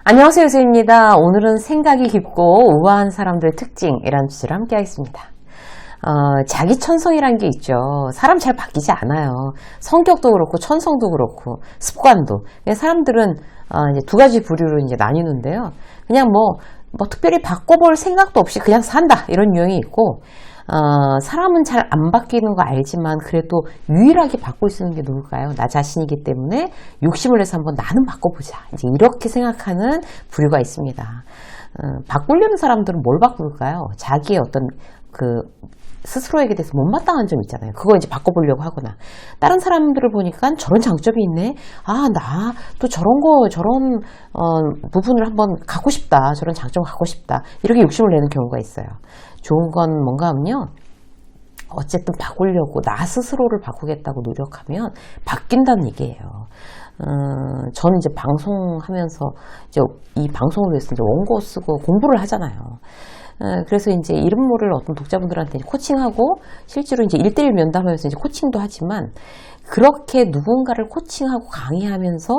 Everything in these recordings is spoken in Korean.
안녕하세요, 유수입니다. 오늘은 생각이 깊고 우아한 사람들의 특징이라는 주제로 함께 하겠습니다. 자기 천성이란 게 있죠. 사람 잘 바뀌지 않아요. 성격도 그렇고 천성도 그렇고 습관도. 사람들은 이제 두 가지 부류로 이제 나뉘는데요. 그냥 뭐 특별히 바꿔볼 생각도 없이 그냥 산다 이런 유형이 있고, 사람은 잘 안 바뀌는 거 알지만 그래도 유일하게 바꿀 수 있는 게 누굴까요? 나 자신이기 때문에 욕심을 내서 한번 나는 바꿔보자. 이제 이렇게 생각하는 부류가 있습니다. 바꾸려는 사람들은 뭘 바꿀까요? 자기의 어떤 스스로에게 대해서 못마땅한 점 있잖아요. 그거 이제 바꿔보려고 하거나, 다른 사람들을 보니까 저런 장점이 있네. 나 또 저런 부분을 한번 갖고 싶다. 저런 장점을 갖고 싶다. 이렇게 욕심을 내는 경우가 있어요. 좋은 건 뭔가 하면요, 어쨌든 바꾸려고 나 스스로를 바꾸겠다고 노력하면 바뀐다는 얘기예요. 저는 이제 방송하면서 이제 이 방송을 위해서 이제 원고 쓰고 공부를 하잖아요. 그래서 이제 이름 모를 어떤 독자분들한테 코칭하고, 실제로 이제 1:1 면담하면서 이제 코칭도 하지만, 그렇게 누군가를 코칭하고 강의하면서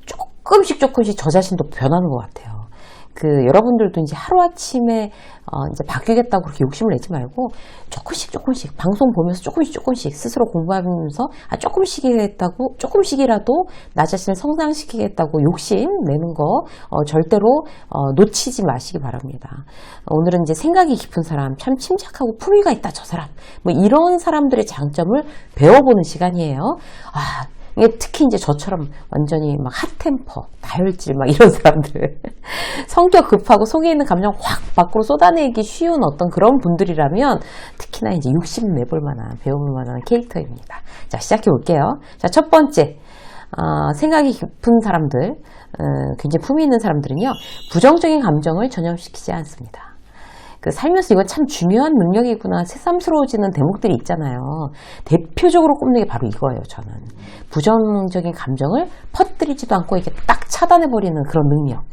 조금씩 저 자신도 변하는 것 같아요. 여러분들도 이제 하루아침에 이제 바뀌겠다고 그렇게 욕심을 내지 말고, 조금씩 방송 보면서 조금씩 스스로 공부하면서 조금씩이라도 나 자신을 성장시키겠다고 욕심 내는 거 절대로 놓치지 마시기 바랍니다. 오늘은 이제 생각이 깊은 사람, 참 침착하고 품위가 있다 저 사람, 뭐 이런 사람들의 장점을 배워보는 시간이에요. 이게 특히 이제 저처럼 완전히 막 핫템퍼, 다혈질 막 이런 사람들, 성격 급하고 속에 있는 감정 확 밖으로 쏟아내기 쉬운 어떤 그런 분들이라면 특히나 이제 욕심 내볼 만한, 배워볼 만한 캐릭터입니다. 자, 시작해 볼게요. 자, 첫 번째, 생각이 깊은 사람들, 굉장히 품위 있는 사람들은요, 부정적인 감정을 전염시키지 않습니다. 살면서 이건 참 중요한 능력이구나 새삼스러워지는 대목들이 있잖아요. 대표적으로 꼽는 게 바로 이거예요. 저는 부정적인 감정을 퍼뜨리지도 않고 이렇게 딱 차단해버리는 그런 능력.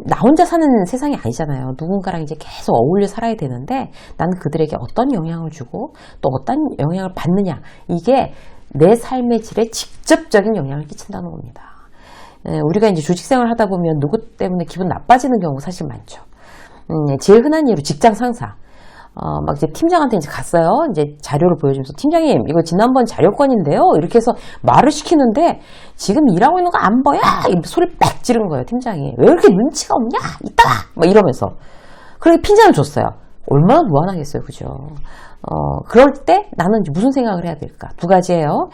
나 혼자 사는 세상이 아니잖아요. 누군가랑 이제 계속 어울려 살아야 되는데, 나는 그들에게 어떤 영향을 주고 또 어떤 영향을 받느냐, 이게 내 삶의 질에 직접적인 영향을 끼친다는 겁니다. 우리가 이제 조직생활 하다 보면 누구 때문에 기분 나빠지는 경우가 사실 많죠. 제일 흔한 예로 직장 상사. 막 이제 팀장한테 이제 갔어요. 이제 자료를 보여주면서, 팀장님, 이거 지난번 자료건인데요. 이렇게 해서 말을 시키는데, 지금 일하고 있는 거 안 보여? 소리 빽 지른 거예요, 팀장이. 왜 이렇게 눈치가 없냐? 이따가! 막 이러면서. 그렇게 핀잔을 줬어요. 얼마나 무안하겠어요, 그죠? 그럴 때 나는 이제 무슨 생각을 해야 될까? 두 가지예요.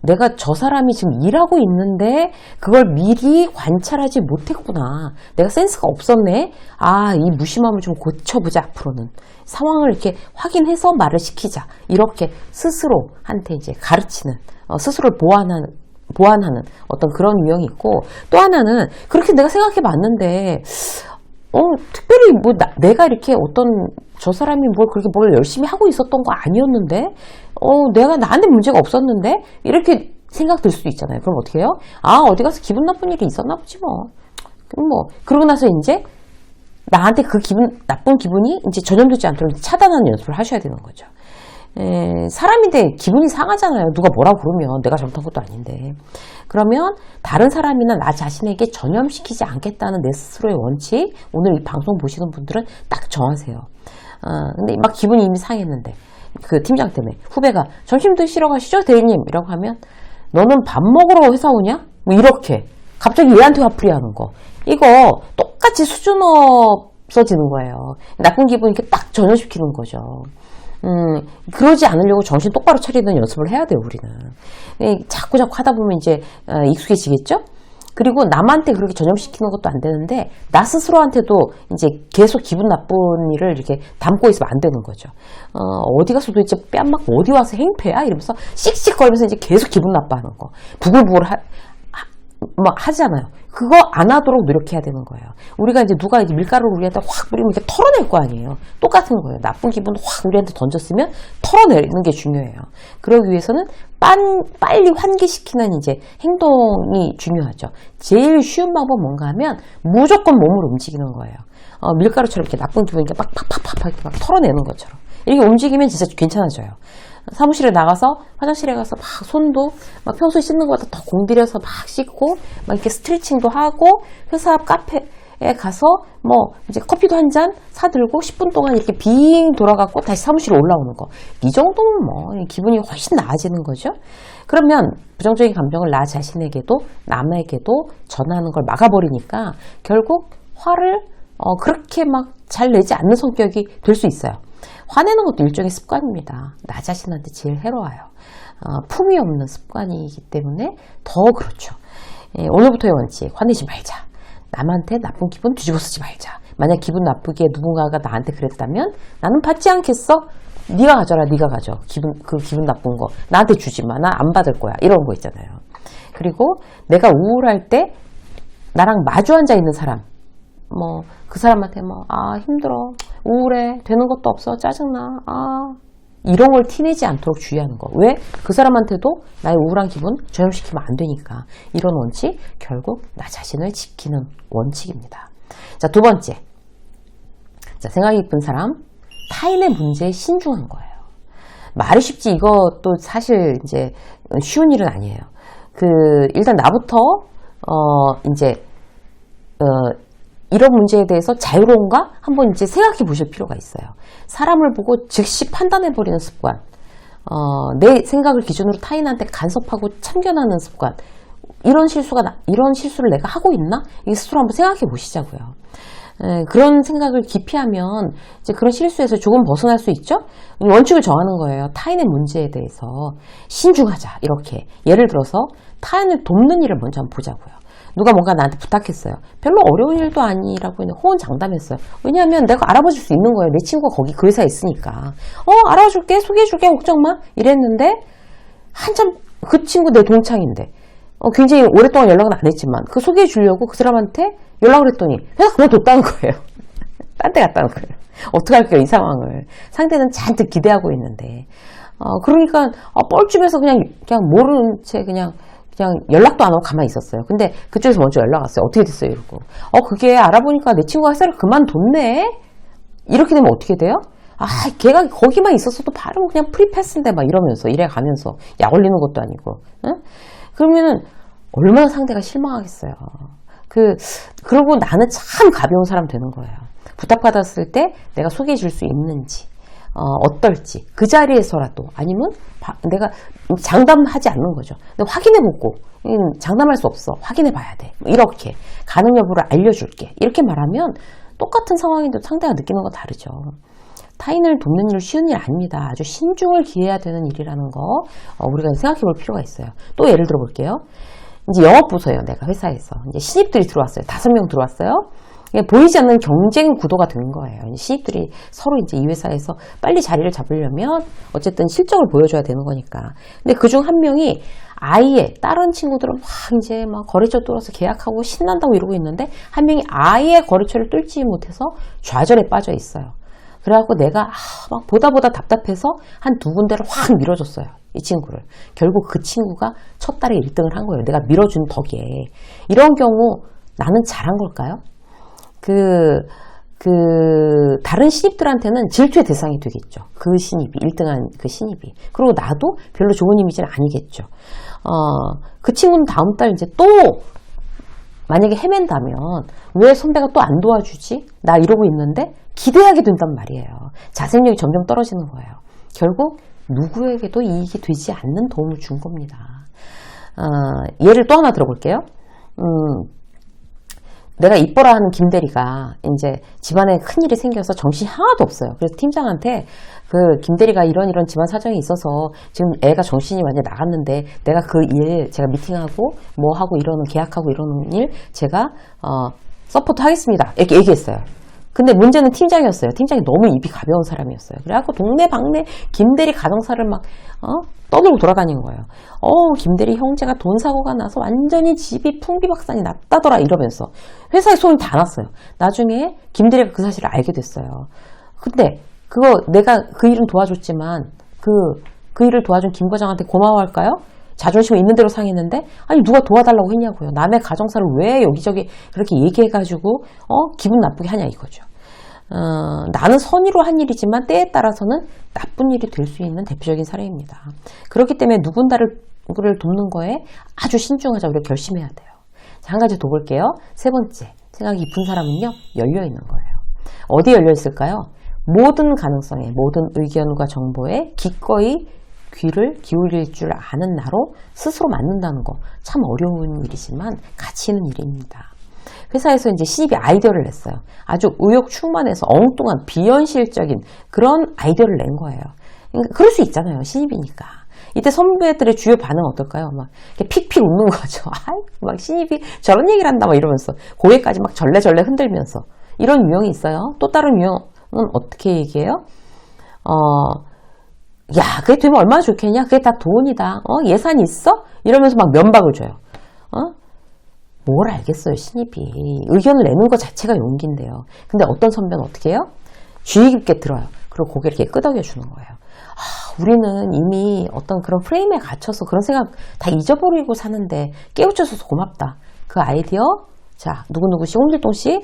내가 저 사람이 지금 일하고 있는데 그걸 미리 관찰하지 못했구나. 내가 센스가 없었네. 이 무심함을 좀 고쳐보자. 앞으로는 상황을 이렇게 확인해서 말을 시키자. 이렇게 스스로한테 이제 가르치는, 스스로를 보완하는 어떤 그런 유형이 있고, 또 하나는 그렇게 내가 생각해 봤는데 특별히 내가 이렇게 저 사람이 뭘 열심히 하고 있었던 거 아니었는데, 내가 나한테 문제가 없었는데, 이렇게 생각 들 수도 있잖아요. 그럼 어떻게 해요? 어디 가서 기분 나쁜 일이 있었나 보지 뭐. 그러고 나서 이제 나한테 그 나쁜 기분이 이제 전염되지 않도록 차단하는 연습을 하셔야 되는 거죠. 사람인데 기분이 상하잖아요. 누가 뭐라고 그러면 내가 잘못한 것도 아닌데. 그러면 다른 사람이나 나 자신에게 전염시키지 않겠다는 내 스스로의 원칙, 오늘 이 방송 보시는 분들은 딱 정하세요. 근데 막 기분이 이미 상했는데, 그 팀장 때문에 후배가 점심 드시러 가시죠 대리님 이라고 하면, 너는 밥 먹으러 회사 오냐? 뭐 이렇게 갑자기 얘한테 화풀이 하는 거, 이거 똑같이 수준 없어지는 거예요. 나쁜 기분 이렇게 딱 전염시키는 거죠. 그러지 않으려고 정신 똑바로 차리는 연습을 해야 돼요, 우리는. 자꾸 하다 보면 이제 익숙해지겠죠? 그리고 남한테 그렇게 전염시키는 것도 안 되는데, 나 스스로한테도 이제 계속 기분 나쁜 일을 이렇게 담고 있으면 안 되는 거죠. 어디 가서 도대체 뺨 맞고 어디 와서 행패야? 이러면서 씩씩거리면서 이제 계속 기분 나빠하는 거. 부글부글 막 하잖아요. 그거 안 하도록 노력해야 되는 거예요. 우리가 이제 누가 이제 밀가루를 우리한테 확 뿌리면 이렇게 털어낼 거 아니에요. 똑같은 거예요. 나쁜 기분을 확 우리한테 던졌으면 털어내는 게 중요해요. 그러기 위해서는 빨리 환기시키는 이제 행동이 중요하죠. 제일 쉬운 방법 뭔가 하면 무조건 몸을 움직이는 거예요. 밀가루처럼 이렇게 나쁜 기분 이렇게 팍팍팍팍 막 털어내는 것처럼. 이렇게 움직이면 진짜 괜찮아져요. 사무실에 나가서 화장실에 가서 막 손도 막 평소에 씻는 것보다 더 공들여서 막 씻고 막 이렇게 스트레칭도 하고 회사 앞 카페에 가서 뭐 이제 커피도 한 잔 사들고 10분 동안 이렇게 빙 돌아가고 다시 사무실에 올라오는 거. 이 정도면 뭐 기분이 훨씬 나아지는 거죠. 그러면 부정적인 감정을 나 자신에게도 남에게도 전하는 걸 막아버리니까 결국 화를 그렇게 막 잘 내지 않는 성격이 될 수 있어요. 화내는 것도 일종의 습관입니다. 나 자신한테 제일 해로워요. 품위 없는 습관이기 때문에 더 그렇죠. 오늘부터의 원칙, 화내지 말자. 남한테 나쁜 기분 뒤집어 쓰지 말자. 만약 기분 나쁘게 누군가가 나한테 그랬다면 나는 받지 않겠어. 네가 가져라. 네가 가져. 그 기분 나쁜 거 나한테 주지 마. 나 안 받을 거야. 이런 거 있잖아요. 그리고 내가 우울할 때 나랑 마주 앉아 있는 사람, 뭐 그 사람한테 뭐 힘들어, 우울해, 되는 것도 없어, 짜증나, 이런 걸 티내지 않도록 주의하는 거. 왜? 그 사람한테도 나의 우울한 기분 전염시키면 안 되니까. 이런 원칙, 결국 나 자신을 지키는 원칙입니다. 자, 두 번째. 자, 생각이 깊은 사람, 타인의 문제에 신중한 거예요. 말이 쉽지 이것도 사실 이제 쉬운 일은 아니에요. 일단 나부터 이런 문제에 대해서 자유로운가? 한번 이제 생각해 보실 필요가 있어요. 사람을 보고 즉시 판단해버리는 습관, 내 생각을 기준으로 타인한테 간섭하고 참견하는 습관, 이런 실수를 내가 하고 있나? 이 스스로 한번 생각해 보시자고요. 그런 생각을 깊이 하면 이제 그런 실수에서 조금 벗어날 수 있죠? 원칙을 정하는 거예요. 타인의 문제에 대해서 신중하자. 이렇게. 예를 들어서 타인을 돕는 일을 먼저 한번 보자고요. 누가 뭔가 나한테 부탁했어요. 별로 어려운 일도 아니라고 호언장담했어요. 왜냐하면 내가 알아봐줄 수 있는 거예요. 내 친구가 거기 그 회사에 있으니까. 알아줄게, 소개해줄게, 걱정 마. 이랬는데 한참 그 친구 내 동창인데 굉장히 오랫동안 연락은 안 했지만 그 소개해주려고 그 사람한테 연락을 했더니 회사 그만뒀다는 거예요. 딴 데 갔다는 거예요. 어떡할게요, 이 상황을. 상대는 잔뜩 기대하고 있는데. 그러니까 뻘쭘해서 그냥 모르는 채 그냥 연락도 안 하고 가만히 있었어요. 근데 그쪽에서 먼저 연락 왔어요. 어떻게 됐어요? 이러고. 그게 알아보니까 내 친구가 회사를 그만뒀네? 이렇게 되면 어떻게 돼요? 걔가 거기만 있었어도 바로 그냥 프리패스인데 막 이러면서, 이래 가면서. 약 올리는 것도 아니고. 응? 그러면은 얼마나 상대가 실망하겠어요. 그러고 나는 참 가벼운 사람 되는 거예요. 부탁받았을 때 내가 소개해 줄 수 있는지, 어떨지, 그 자리에서라도, 아니면 내가 장담하지 않는 거죠. 확인해보고, 장담할 수 없어. 확인해봐야 돼. 이렇게. 가능 여부를 알려줄게. 이렇게 말하면 똑같은 상황인데도 상대가 느끼는 건 다르죠. 타인을 돕는 일은 쉬운 일 아닙니다. 아주 신중을 기해야 되는 일이라는 거 우리가 생각해 볼 필요가 있어요. 또 예를 들어 볼게요. 이제 영업부서예요. 내가 회사에서. 이제 신입들이 들어왔어요. 5명 들어왔어요. 보이지 않는 경쟁 구도가 된 거예요. 신입들이 서로 이제 이 회사에서 빨리 자리를 잡으려면 어쨌든 실적을 보여줘야 되는 거니까. 근데 그중 한 명이 아예 다른 친구들은 막 거래처 뚫어서 계약하고 신난다고 이러고 있는데 한 명이 아예 거래처를 뚫지 못해서 좌절에 빠져 있어요. 그래갖고 내가 막 보다 답답해서 한 2군데를 확 밀어줬어요. 이 친구를. 결국 그 친구가 첫 달에 1등을 한 거예요. 내가 밀어준 덕에. 이런 경우 나는 잘한 걸까요? 다른 신입들한테는 질투의 대상이 되겠죠. 그 신입이, 1등한 그 신입이. 그리고 나도 별로 좋은 이미지는 아니겠죠. 그 친구는 다음 달 이제 또 만약에 헤맨다면 왜 선배가 또 안 도와주지? 나 이러고 있는데 기대하게 된단 말이에요. 자생력이 점점 떨어지는 거예요. 결국 누구에게도 이익이 되지 않는 도움을 준 겁니다. 예를 또 하나 들어볼게요. 내가 이뻐라 하는 김대리가 이제 집안에 큰일이 생겨서 정신이 하나도 없어요. 그래서 팀장한테 김대리가 이런 집안 사정이 있어서 지금 애가 정신이 완전히 나갔는데 내가 그 일 제가 미팅하고 뭐 하고 계약하고 이러는 일 제가 서포트 하겠습니다. 이렇게 얘기했어요. 근데 문제는 팀장이었어요. 팀장이 너무 입이 가벼운 사람이었어요. 그래갖고 동네방네 김대리 가정사를 막 떠들고 돌아다니는 거예요. 김대리 형제가 돈 사고가 나서 완전히 집이 풍비박산이 났다더라 이러면서 회사에 손이 다 났어요. 나중에 김대리가 그 사실을 알게 됐어요. 근데 내가 그 일은 도와줬지만 그 일을 도와준 김 과장한테 고마워할까요? 자존심은 있는 대로 상했는데 아니 누가 도와달라고 했냐고요. 남의 가정사를 왜 여기저기 그렇게 얘기해가지고 기분 나쁘게 하냐 이거죠. 나는 선의로 한 일이지만 때에 따라서는 나쁜 일이 될 수 있는 대표적인 사례입니다. 그렇기 때문에 누군가를 돕는 거에 아주 신중하자 우리가 결심해야 돼요. 자, 한 가지 더 볼게요. 세 번째, 생각이 깊은 사람은요, 열려있는 거예요. 어디에 열려있을까요? 모든 가능성에, 모든 의견과 정보에 기꺼이 귀를 기울일 줄 아는 나로 스스로 맞는다는 거 참 어려운 일이지만 가치 있는 일입니다. 회사에서 이제 신입이 아이디어를 냈어요. 아주 의욕 충만해서 엉뚱한 비현실적인 그런 아이디어를 낸 거예요. 그러니까 그럴 수 있잖아요. 신입이니까. 이때 선배들의 주요 반응은 어떨까요? 막 픽픽 웃는 거죠. 막 신입이 저런 얘기를 한다 막 이러면서 고개까지 막 절레절레 흔들면서 이런 유형이 있어요. 또 다른 유형은 어떻게 얘기해요? 야, 그게 되면 얼마나 좋겠냐? 그게 다 돈이다. 예산이 있어? 이러면서 막 면박을 줘요. 뭘 알겠어요, 신입이. 의견을 내는 것 자체가 용기인데요. 근데 어떤 선배는 어떻게 해요? 주의 깊게 들어요. 그리고 고개를 이렇게 끄덕여 주는 거예요. 우리는 이미 어떤 그런 프레임에 갇혀서 그런 생각 다 잊어버리고 사는데 깨우쳐줘서 고맙다. 그 아이디어, 자, 누구누구씨, 홍길동씨,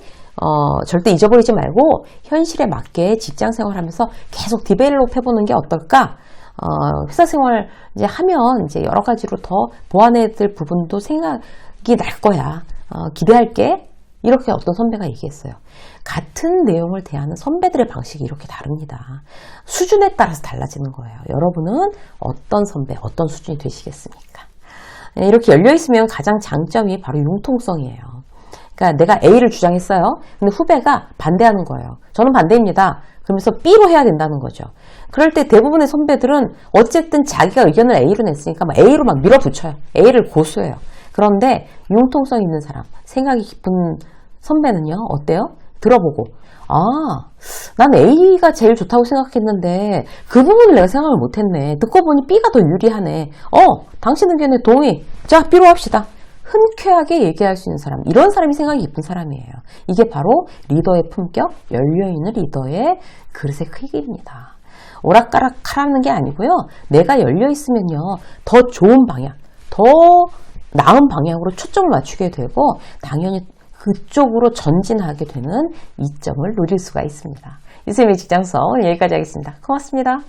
절대 잊어버리지 말고 현실에 맞게 직장 생활하면서 계속 디벨롭 해보는 게 어떨까? 회사 생활 이제 하면 이제 여러 가지로 더 보완해야 될 부분도 생각이 날 거야. 기대할게. 이렇게 어떤 선배가 얘기했어요. 같은 내용을 대하는 선배들의 방식이 이렇게 다릅니다. 수준에 따라서 달라지는 거예요. 여러분은 어떤 선배, 어떤 수준이 되시겠습니까? 이렇게 열려있으면 가장 장점이 바로 융통성이에요. 그러니까 내가 A를 주장했어요. 근데 후배가 반대하는 거예요. 저는 반대입니다. 그러면서 B로 해야 된다는 거죠. 그럴 때 대부분의 선배들은 어쨌든 자기가 의견을 A로 냈으니까 막 A로 막 밀어붙여요. A를 고수해요. 그런데 융통성 있는 사람, 생각이 깊은 선배는요, 어때요? 들어보고, 난 A가 제일 좋다고 생각했는데 그 부분을 내가 생각을 못했네. 듣고 보니 B가 더 유리하네. 당신 의견에 동의. 자, B로 합시다. 흔쾌하게 얘기할 수 있는 사람, 이런 사람이 생각이 깊은 사람이에요. 이게 바로 리더의 품격, 열려있는 리더의 그릇의 크기입니다. 오락가락하라는 게 아니고요. 내가 열려있으면요, 더 좋은 방향, 더 나은 방향으로 초점을 맞추게 되고 당연히 그쪽으로 전진하게 되는 이점을 누릴 수가 있습니다. 유쌤의 직장서 오늘 여기까지 하겠습니다. 고맙습니다.